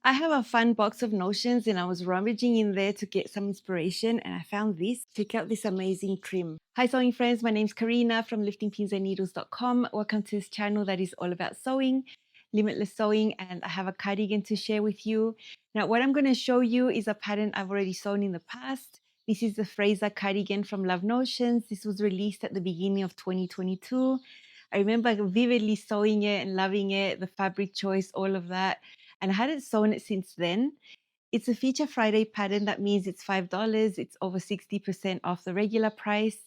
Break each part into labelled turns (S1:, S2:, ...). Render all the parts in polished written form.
S1: I have a fun box of notions and I was rummaging in there to get some inspiration and I found this. Check out this amazing trim. Hi sewing friends, my name's Karina from liftingpinsandneedles.com. Welcome to this channel that is all about sewing, limitless sewing, and I have a cardigan to share with you. Now what I'm going to show you is a pattern I've already sewn in the past. This is the Fraser cardigan from Love Notions. This was released at the beginning of 2022. I remember vividly sewing it and loving it, the fabric choice, all of that, and I hadn't sewn it since then. It's a Feature Friday pattern. That means it's $5. It's over 60% off the regular price.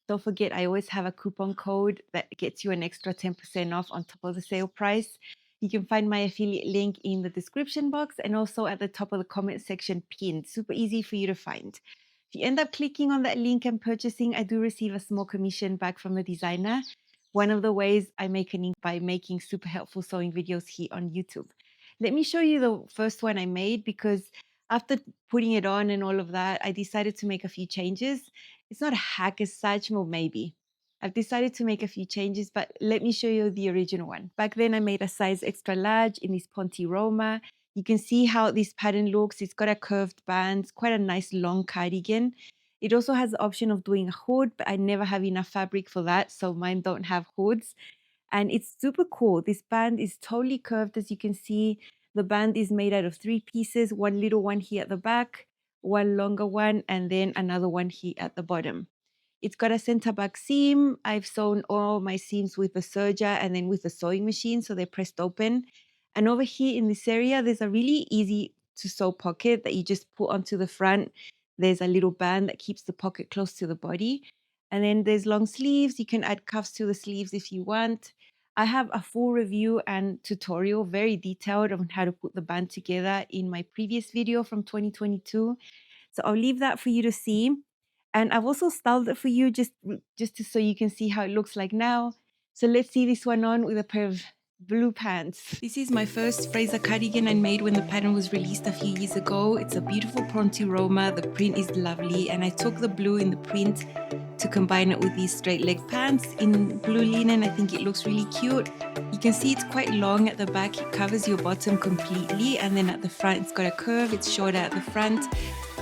S1: Don't forget, I always have a coupon code that gets you an extra 10% off on top of the sale price. You can find my affiliate link in the description box and also at the top of the comment section pinned. Super easy for you to find. If you end up clicking on that link and purchasing, I do receive a small commission back from the designer. One of the ways I make an income by making super helpful sewing videos here on YouTube. Let me show you the first one I made because after putting it on and all of that, I decided to make a few changes. It's not a hack as such, well, maybe. I've decided to make a few changes, but let me show you the original one. Back then, I made a size extra large in this Ponte Roma. You can see how this pattern looks. It's got a curved band, quite a nice long cardigan. It also has the option of doing a hood, but I never have enough fabric for that, so mine don't have hoods. And it's super cool. This band is totally curved, as you can see. The band is made out of 3 pieces, one little one here at the back, one longer one, and then another one here at the bottom. It's got a center back seam. I've sewn all my seams with the serger and then with the sewing machine, so they're pressed open. And over here in this area, there's a really easy to sew pocket that you just put onto the front. There's a little band that keeps the pocket close to the body. And then there's long sleeves. You can add cuffs to the sleeves if you want. I have a full review and tutorial, very detailed, on how to put the band together in my previous video from 2022. So I'll leave that for you to see. And I've also styled it for you so you can see how it looks like now. So let's see this one on with a pair of blue pants. This is my first Fraser cardigan I made when the pattern was released a few years ago. It's a beautiful Ponte Roma. The print is lovely, and I took the blue in the print to combine it with these straight leg pants in blue linen. I think it looks really cute. You can see it's quite long at the back. It covers your bottom completely, and then at the front it's got a curve. It's shorter at the front.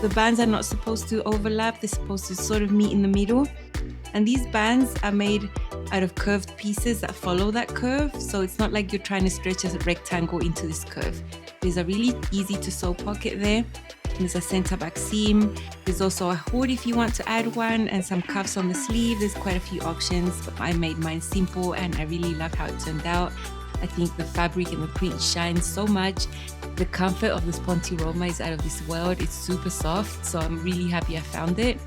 S1: The bands are not supposed to overlap. They're supposed to sort of meet in the middle. And these bands are made out of curved pieces that follow that curve. So it's not like you're trying to stretch a rectangle into this curve. There's a really easy to sew pocket there. There's a center back seam. There's also a hood if you want to add one, and some cuffs on the sleeve. There's quite a few options, but I made mine simple and I really love how it turned out. I think the fabric and the print shines so much. The comfort of this Ponte Roma is out of this world. It's super soft, so I'm really happy I found it.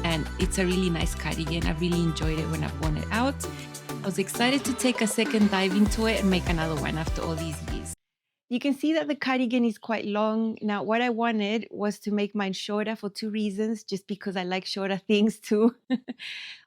S1: And it's a really nice cardigan. I really enjoyed it when I've worn it out. I was excited to take a second dive into it and make another one after all these years. You can see that the cardigan is quite long. Now, what I wanted was to make mine shorter for 2 reasons, just because I like shorter things too.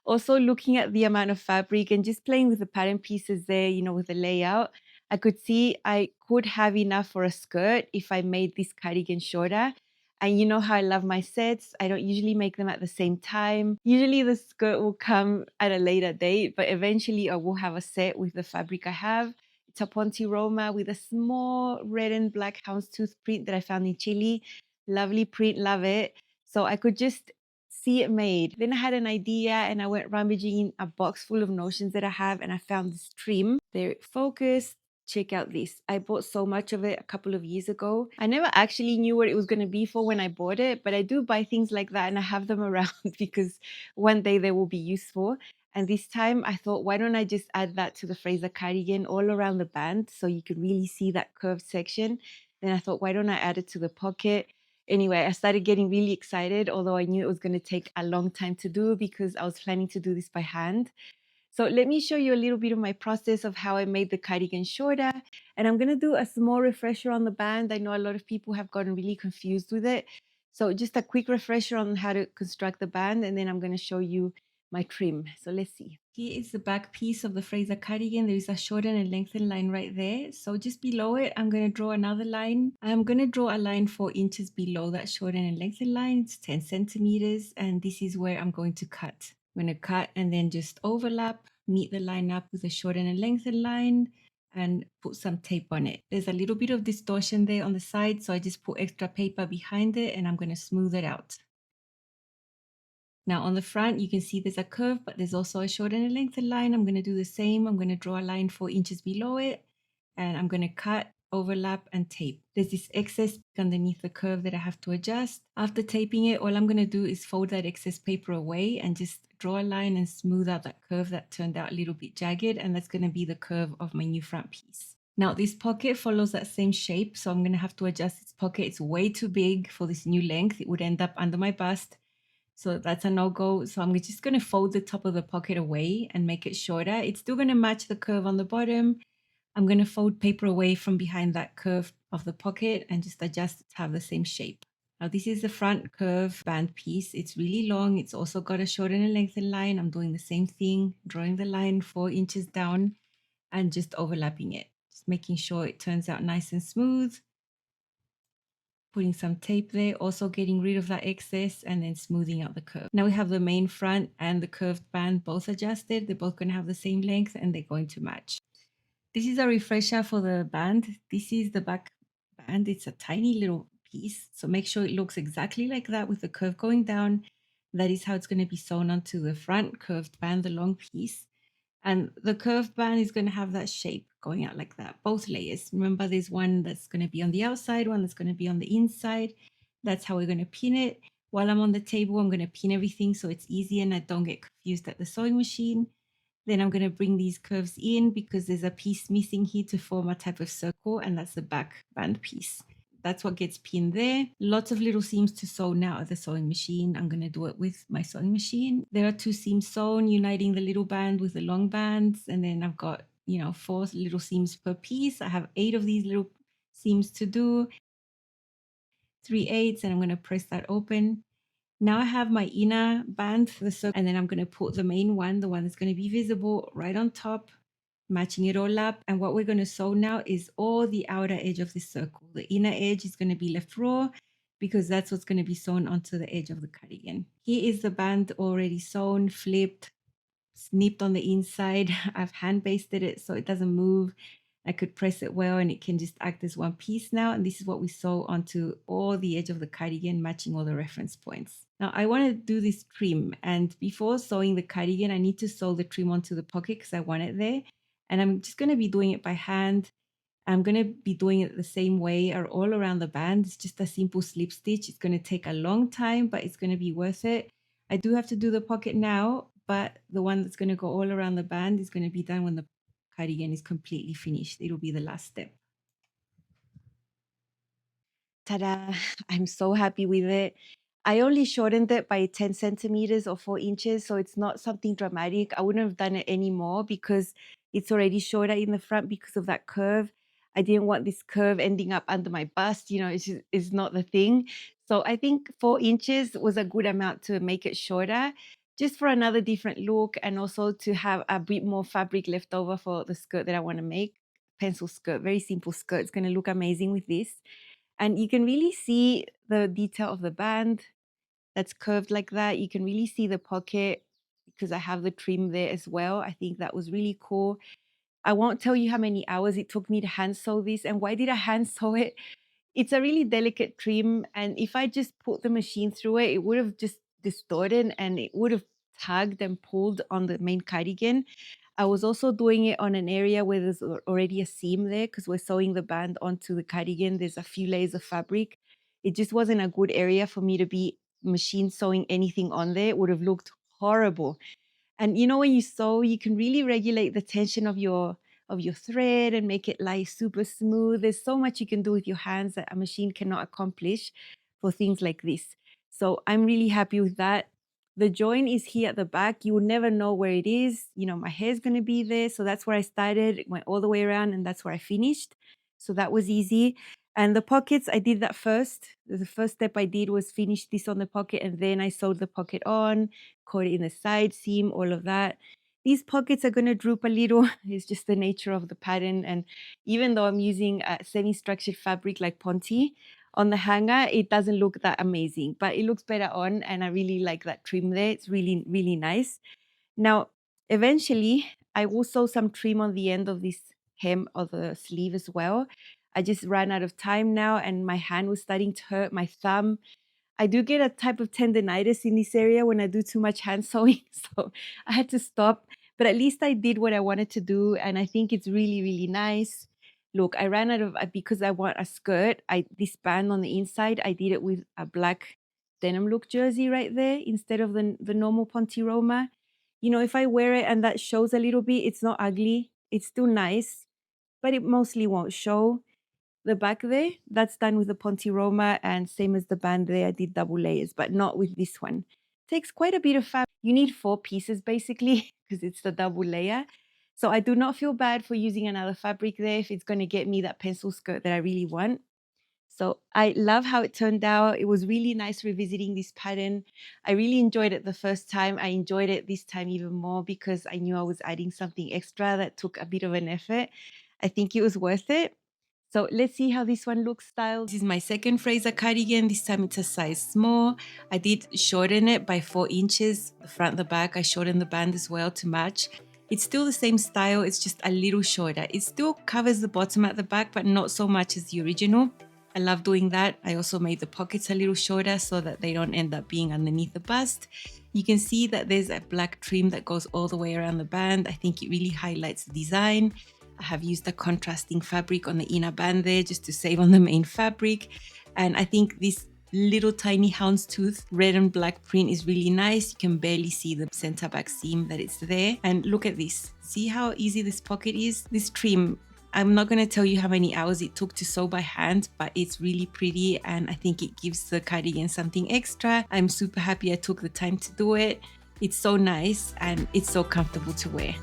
S1: Also, looking at the amount of fabric and just playing with the pattern pieces there, with the layout, I could see I could have enough for a skirt if I made this cardigan shorter. And you know how I love my sets. I don't usually make them at the same time. Usually the skirt will come at a later date, but eventually I will have a set with the fabric I have. It's a Ponte Roma with a small red and black houndstooth print that I found in Chile. Lovely print, love it. So I could just see it made. Then I had an idea and I went rummaging in a box full of notions that I have, and I found this trim. There it focused. Check out this. I bought so much of it a couple of years ago. I never actually knew what it was going to be for when I bought it, but I do buy things like that and I have them around because one day they will be useful. And this time I thought, why don't I just add that to the Fraser cardigan all around the band so you can really see that curved section. Then I thought, why don't I add it to the pocket? Anyway, I started getting really excited, although I knew it was going to take a long time to do because I was planning to do this by hand. So let me show you a little bit of my process of how I made the cardigan shorter. And I'm going to do a small refresher on the band. I know a lot of people have gotten really confused with it. So just a quick refresher on how to construct the band, and then I'm going to show you my trim. So let's see. Here is the back piece of the Fraser cardigan. There is a shorten and lengthen line right there. So just below it, I'm going to draw another line. I'm going to draw a line 4 inches below that shorten and lengthen line. It's 10 centimeters. And this is where I'm going to cut. I'm going to cut and then just overlap, meet the line up with a shorten and lengthen line. and put some tape on it. There's a little bit of distortion there on the side, so I just put extra paper behind it and I'm going to smooth it out. Now on the front, you can see there's a curve, but there's also a short and a lengthened line. I'm going to do the same. I'm going to draw a line 4 inches below it, and I'm going to cut, overlap, and tape. There's this excess underneath the curve that I have to adjust. After taping it, all I'm going to do is fold that excess paper away and just draw a line and smooth out that curve that turned out a little bit jagged, and that's going to be the curve of my new front piece. Now this pocket follows that same shape, so I'm going to have to adjust this pocket. It's way too big for this new length. It would end up under my bust. So that's a no-go. So I'm just going to fold the top of the pocket away and make it shorter. It's still going to match the curve on the bottom. I'm going to fold paper away from behind that curve of the pocket and just adjust it to have the same shape. Now this is the front curve band piece. It's really long. It's also got a short and a lengthened line. I'm doing the same thing, drawing the line 4 inches down and just overlapping it. Just making sure it turns out nice and smooth. Putting some tape there, also getting rid of that excess and then smoothing out the curve. Now we have the main front and the curved band both adjusted. They're both going to have the same length and they're going to match. This is a refresher for the band. This is the back band. It's a tiny little piece. So make sure it looks exactly like that with the curve going down. That is how it's going to be sewn onto the front curved band, the long piece. And the curved band is going to have that shape going out like that, both layers. Remember, there's one that's going to be on the outside, one that's going to be on the inside. That's how we're going to pin it. While I'm on the table, I'm going to pin everything so it's easy and I don't get confused at the sewing machine. Then I'm going to bring these curves in because there's a piece missing here to form a type of circle, and that's the back band piece. That's what gets pinned there. Lots of little seams to sew now at the sewing machine. I'm going to do it with my sewing machine. There are 2 seams sewn, uniting the little band with the long bands. And then I've got, 4 little seams per piece. I have 8 of these little seams to do, 3/8, and I'm going to press that open. Now I have my inner band for the circle, and then I'm going to put the main one, the one that's going to be visible, right on top, matching it all up. And what we're going to sew now is all the outer edge of the circle. The inner edge is going to be left raw because that's what's going to be sewn onto the edge of the cardigan. Here is the band already sewn, flipped, snipped on the inside. I've hand basted it so it doesn't move. I could press it well and it can just act as one piece now. And this is what we sew onto all the edge of the cardigan, matching all the reference points. Now I want to do this trim, and before sewing the cardigan, I need to sew the trim onto the pocket because I want it there. And I'm just going to be doing it by hand. I'm going to be doing it the same way or all around the band. It's just a simple slip stitch. It's going to take a long time, but it's going to be worth it. I do have to do the pocket now, but the one that's going to go all around the band is going to be done when the cardigan is completely finished. It'll be the last step. Ta-da! I'm so happy with it. I only shortened it by 10 centimeters or 4 inches, so it's not something dramatic. I wouldn't have done it anymore because it's already shorter in the front because of that curve. I didn't want this curve ending up under my bust. It's not the thing. So I think 4 inches was a good amount to make it shorter, just for another different look, and also to have a bit more fabric left over for the skirt that I want to make. Pencil skirt, very simple skirt. It's going to look amazing with this. And you can really see the detail of the band that's curved like that. You can really see the pocket because I have the trim there as well. I think that was really cool. I won't tell you how many hours it took me to hand sew this. And why did I hand sew it? It's a really delicate trim. And if I just put the machine through it, it would have just distorted and it would have tugged and pulled on the main cardigan. I was also doing it on an area where there's already a seam there because we're sewing the band onto the cardigan. There's a few layers of fabric. It just wasn't a good area for me to be machine sewing anything on there. It would have looked horrible. And when you sew, you can really regulate the tension of your thread and make it lie super smooth. There's so much you can do with your hands that a machine cannot accomplish for things like this. So I'm really happy with that. The join is here at the back. You will never know where it is. My hair is going to be there. So that's where I started. It went all the way around and that's where I finished. So that was easy. And the pockets, I did that first. The first step I did was finish this on the pocket, and then I sewed the pocket on, caught it in the side seam, all of that. These pockets are going to droop a little. It's just the nature of the pattern. And even though I'm using a semi-structured fabric like Ponte, on the hanger, it doesn't look that amazing, but it looks better on, and I really like that trim there. It's really, really nice. Now, eventually, I will sew some trim on the end of this hem of the sleeve as well. I just ran out of time now and my hand was starting to hurt, my thumb. I do get a type of tendonitis in this area when I do too much hand sewing, so I had to stop. But at least I did what I wanted to do, and I think it's really, really nice. Look, I ran out of, because I want a skirt, this band on the inside, I did it with a black denim look jersey right there instead of the normal Ponte Roma. You know, if I wear it and that shows a little bit, it's not ugly. It's still nice, but it mostly won't show. The back there, that's done with the Ponte Roma, and same as the band there, I did double layers, but not with this one. Takes quite a bit of fabric. You need 4 pieces basically because it's the double layer. So I do not feel bad for using another fabric there if it's going to get me that pencil skirt that I really want. So I love how it turned out. It was really nice revisiting this pattern. I really enjoyed it the first time. I enjoyed it this time even more because I knew I was adding something extra that took a bit of an effort. I think it was worth it. So let's see how this one looks styled. This is my second Fraser cardigan. This time it's a size small. I did shorten it by 4 inches, the front, the back. I shortened the band as well to match. It's still the same style, it's just a little shorter. It still covers the bottom at the back, but not so much as the original. I love doing that. I also made the pockets a little shorter so that they don't end up being underneath the bust. You can see that there's a black trim that goes all the way around the band. I think it really highlights the design. I have used a contrasting fabric on the inner band there just to save on the main fabric. And I think this little tiny houndstooth red and black print is really nice. You can barely see the center back seam that it's there. And look at this. See how easy this pocket is? This trim, I'm not going to tell you how many hours it took to sew by hand, but it's really pretty and I think it gives the cardigan something extra. I'm super happy I took the time to do it. It's so nice and it's so comfortable to wear.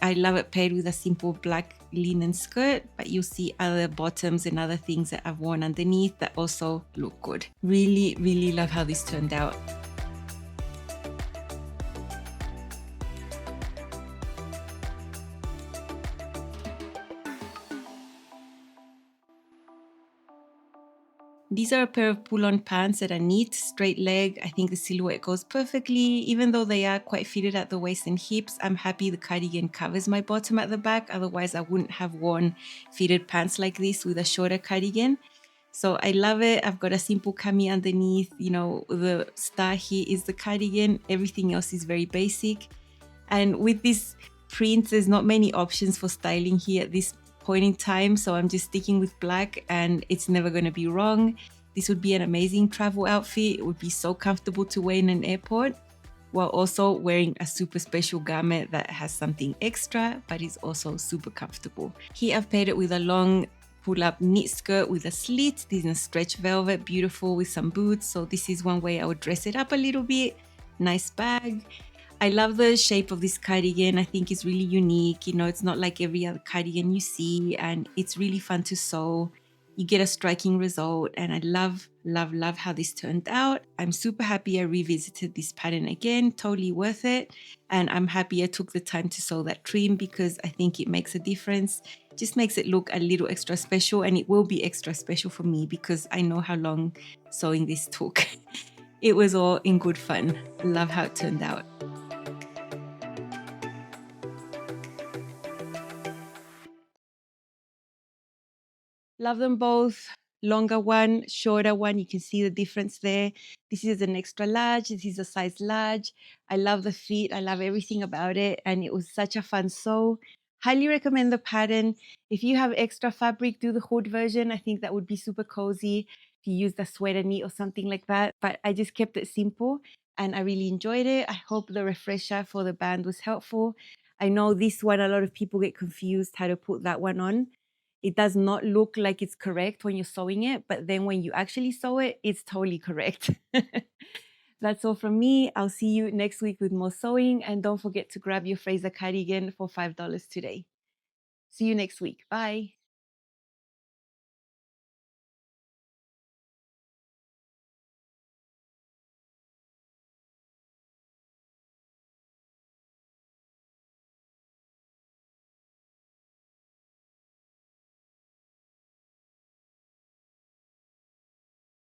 S1: I love it paired with a simple black linen skirt, but you'll see other bottoms and other things that I've worn underneath that also look good. Really, really love how this turned out. These are a pair of pull-on pants that are neat, straight leg. I think the silhouette goes perfectly. Even though they are quite fitted at the waist and hips, I'm happy the cardigan covers my bottom at the back. Otherwise, I wouldn't have worn fitted pants like this with a shorter cardigan. So I love it. I've got a simple cami underneath. You know, the star here is the cardigan. Everything else is very basic. And with this print, there's not many options for styling here at this point in time, so I'm just sticking with black and it's never going to be wrong. This would be an amazing travel outfit. It would be so comfortable to wear in an airport while also wearing a super special garment that has something extra but is also super comfortable. Here I've paired it with a long pull-up knit skirt with a slit. This is in stretch velvet, beautiful with some boots. So this is one way I would dress it up a little bit. Nice bag. I love the shape of this cardigan. I think it's really unique. You know, it's not like every other cardigan you see, and it's really fun to sew. You get a striking result, and I love, love, love how this turned out. I'm super happy I revisited this pattern again, totally worth it. And I'm happy I took the time to sew that trim because I think it makes a difference. It just makes it look a little extra special, and it will be extra special for me because I know how long sewing this took. It was all in good fun. Love how it turned out. Love them both. Longer one, shorter one. You can see the difference there. This is an extra large. This is a size large. I love the fit. I love everything about it. And it was such a fun sew. Highly recommend the pattern. If you have extra fabric, do the hood version. I think that would be super cozy if you use the sweater knit or something like that. But I just kept it simple and I really enjoyed it. I hope the refresher for the band was helpful. I know this one, a lot of people get confused how to put that one on. It does not look like it's correct when you're sewing it, but then when you actually sew it, it's totally correct. That's all from me. I'll see you next week with more sewing, and don't forget to grab your Fraser cardigan for $5 today. See you next week. Bye.